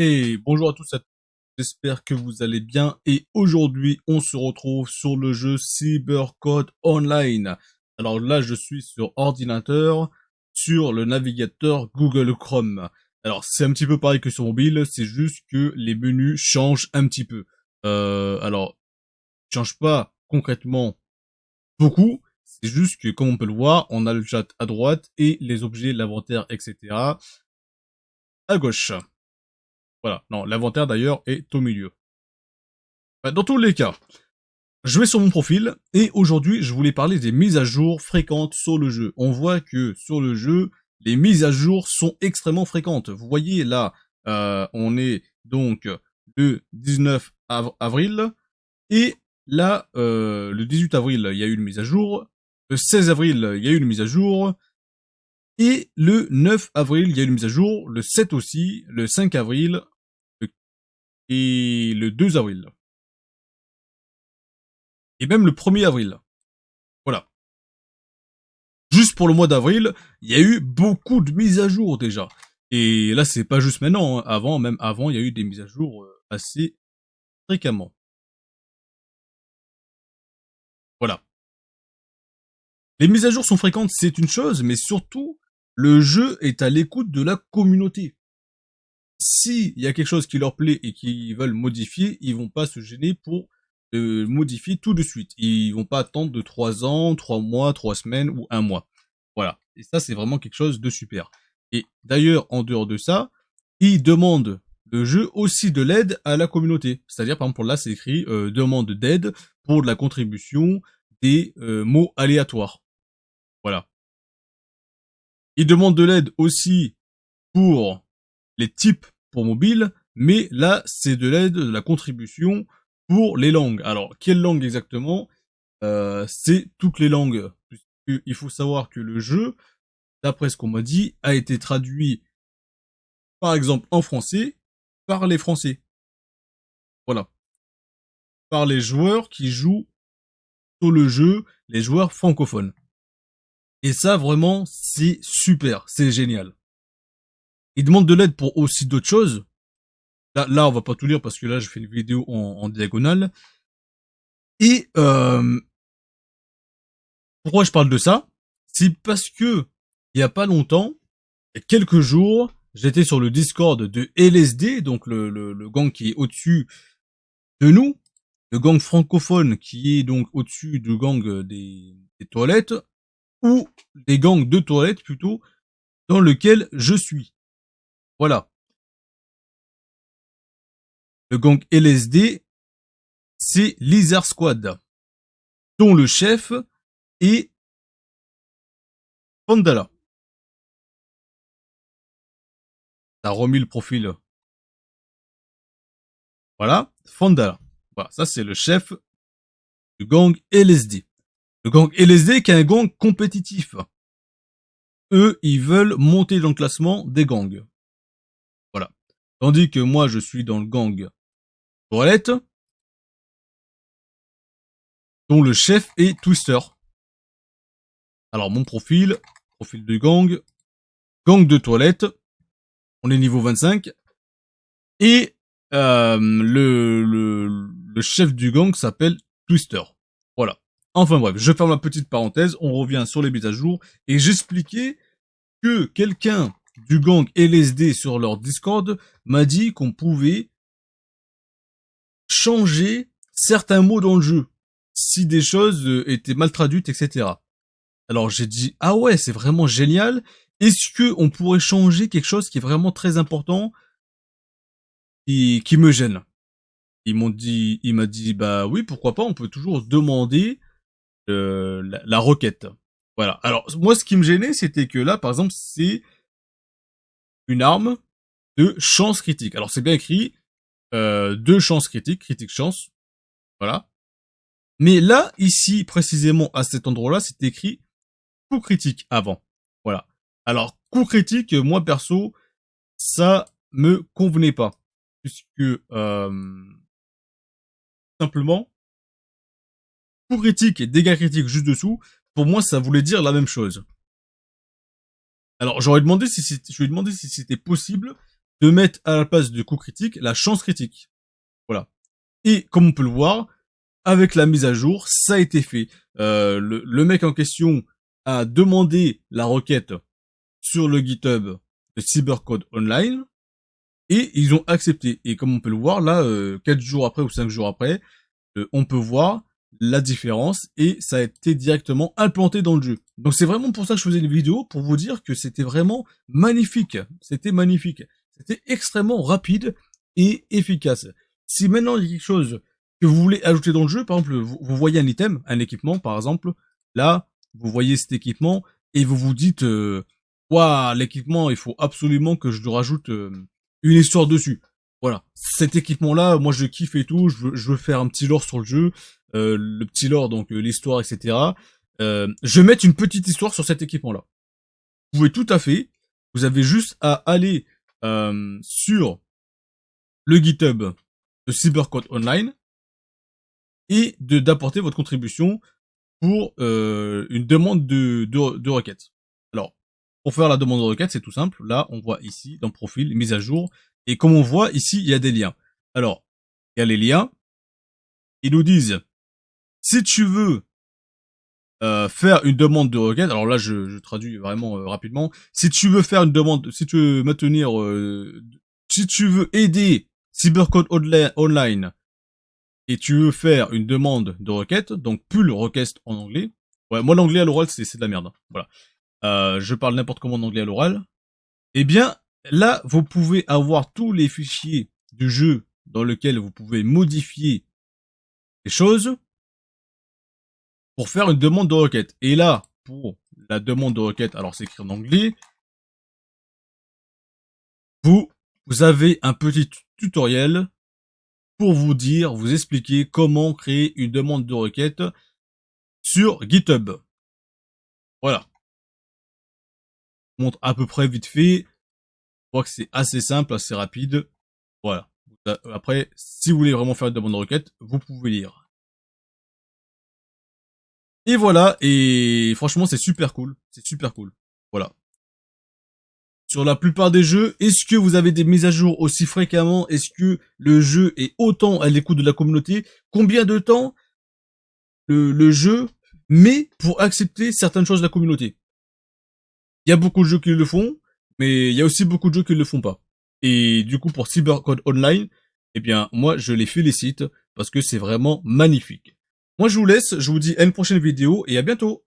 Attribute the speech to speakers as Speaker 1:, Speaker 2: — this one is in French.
Speaker 1: Et bonjour à tous, j'espère que vous allez bien. Et aujourd'hui, on se retrouve sur le jeu Cybercode Online. Alors là, je suis sur ordinateur, sur le navigateur Google Chrome. Alors c'est un petit peu pareil que sur mobile, c'est juste que les menus changent un petit peu. Alors, ils changent pas concrètement beaucoup. C'est juste que, comme on peut le voir, on a le chat à droite et les objets, l'inventaire, etc. à gauche. Voilà. Non, l'inventaire d'ailleurs est au milieu. Dans tous les cas, je vais sur mon profil et aujourd'hui je voulais parler des mises à jour fréquentes sur le jeu. On voit que sur le jeu, les mises à jour sont extrêmement fréquentes. Vous voyez là, on est donc le 19 avril et là, le 18 avril, il y a eu une mise à jour. Le 16 avril, il y a eu une mise à jour. Et le 9 avril, il y a eu une mise à jour. Le 7 aussi. Le 5 avril. Et le 2 avril. Et même le 1er avril. Voilà. Juste pour le mois d'avril, il y a eu beaucoup de mises à jour déjà. Et là, c'est pas juste maintenant, hein. Même avant, il y a eu des mises à jour assez fréquemment. Voilà. Les mises à jour sont fréquentes, c'est une chose, mais surtout, le jeu est à l'écoute de la communauté. Si il y a quelque chose qui leur plaît et qu'ils veulent modifier, ils vont pas se gêner pour modifier tout de suite. Ils vont pas attendre de 3 ans, 3 mois, 3 semaines ou un mois. Voilà. Et ça, c'est vraiment quelque chose de super. Et d'ailleurs, en dehors de ça, ils demandent le jeu aussi de l'aide à la communauté. C'est-à-dire, par exemple, là, c'est écrit demande d'aide pour de la contribution des mots aléatoires. Voilà. Ils demandent de l'aide aussi pour les types pour mobile, mais là, c'est de l'aide, de la contribution pour les langues. Alors, quelle langue exactement C'est toutes les langues. Il faut savoir que le jeu, d'après ce qu'on m'a dit, a été traduit, par exemple, en français, par les Français. Voilà. Par les joueurs qui jouent sur le jeu, les joueurs francophones. Et ça, vraiment, c'est super, c'est génial. Ils demandent de l'aide pour aussi d'autres choses. Là, on va pas tout lire parce que là, je fais une vidéo en diagonale. Et pourquoi je parle de ça? C'est parce que il y a pas longtemps, il y a quelques jours, j'étais sur le Discord de LSD, donc le gang qui est au-dessus de nous, le gang francophone qui est donc au-dessus du gang des toilettes, ou des gangs de toilettes plutôt, dans lequel je suis. Voilà. Le gang LSD, c'est Lizard Squad, dont le chef est Pandala. T'as remis le profil. Voilà, Fandala. Voilà, ça c'est le chef du gang LSD. Le gang LSD qui est un gang compétitif. Eux, ils veulent monter dans le classement des gangs. Voilà. Tandis que moi, je suis dans le gang Toilette, dont le chef est Twister. Alors mon profil de gang, gang de toilette, on est niveau 25, et le chef du gang s'appelle Twister. Voilà. Enfin bref, je ferme la petite parenthèse, on revient sur les mises à jour, et j'expliquais que quelqu'un du gang LSD sur leur Discord m'a dit qu'on pouvait changer certains mots dans le jeu, si des choses étaient mal traduites, etc. Alors j'ai dit, ah ouais, c'est vraiment génial, est-ce que on pourrait changer quelque chose qui est vraiment très important et qui me gêne? Il m'a dit, bah oui, pourquoi pas, on peut toujours demander la requête. Voilà. Alors moi, ce qui me gênait, c'était que là, par exemple, c'est une arme de chance critique. Alors c'est bien écrit, de chance critique, critique chance, voilà. Mais là, ici, précisément à cet endroit-là, c'est écrit coup critique avant. Voilà. Alors coup critique, moi perso, ça me convenait pas, puisque simplement coup critique et dégâts critiques juste dessous, pour moi, ça voulait dire la même chose. Alors, je lui ai demandé si c'était possible de mettre à la place du coût critique la chance critique. Voilà. Et comme on peut le voir, avec la mise à jour, ça a été fait. Le mec en question a demandé la requête sur le GitHub de Cybercode Online et ils ont accepté. Et comme on peut le voir là, 4 jours après ou 5 jours après, on peut voir la différence et ça a été directement implanté dans le jeu. Donc c'est vraiment pour ça que je faisais une vidéo, pour vous dire que c'était vraiment magnifique. C'était magnifique. C'était extrêmement rapide et efficace. Si maintenant il y a quelque chose que vous voulez ajouter dans le jeu, par exemple, vous voyez un item, un équipement par exemple, là, vous voyez cet équipement et vous vous dites, waouh, l'équipement, il faut absolument que je lui rajoute une histoire dessus. Voilà, cet équipement-là, moi je kiffe et tout, je veux faire un petit lore sur le jeu, le petit lore, donc l'histoire, etc. Je vais mettre une petite histoire sur cet équipement-là. Vous pouvez tout à fait, vous avez juste à aller sur le GitHub de Cybercode Online et d'apporter votre contribution pour une demande de requête. Alors, pour faire la demande de requête, c'est tout simple. Là, on voit ici, dans profil, mise à jour. Et comme on voit ici, il y a des liens. Alors, il y a les liens. Ils nous disent, si tu veux faire une demande de requête, alors là, je traduis vraiment rapidement. Si tu veux faire une demande, si tu veux maintenir, si tu veux aider Cybercode Online et tu veux faire une demande de requête, donc pull request en anglais. Ouais, moi l'anglais à l'oral c'est de la merde. Hein. Voilà. Je parle n'importe comment en anglais à l'oral. Eh bien, là, vous pouvez avoir tous les fichiers du jeu dans lequel vous pouvez modifier les choses pour faire une demande de requête. Et là, pour la demande de requête, alors c'est écrit en anglais, vous avez un petit tutoriel pour vous expliquer comment créer une demande de requête sur GitHub. Voilà. Je montre à peu près vite fait. Je crois que c'est assez simple, assez rapide. Voilà. Après, si vous voulez vraiment faire une demande de requête, vous pouvez lire. Et voilà, et franchement, c'est super cool. C'est super cool. Voilà. Sur la plupart des jeux, est-ce que vous avez des mises à jour aussi fréquemment? Est-ce que le jeu est autant à l'écoute de la communauté? Combien de temps le jeu met pour accepter certaines choses de la communauté? Il y a beaucoup de jeux qui le font, mais il y a aussi beaucoup de jeux qui ne le font pas. Et du coup, pour Cybercode Online, eh bien, moi, je les félicite parce que c'est vraiment magnifique. Moi, je vous laisse, je vous dis à une prochaine vidéo et à bientôt.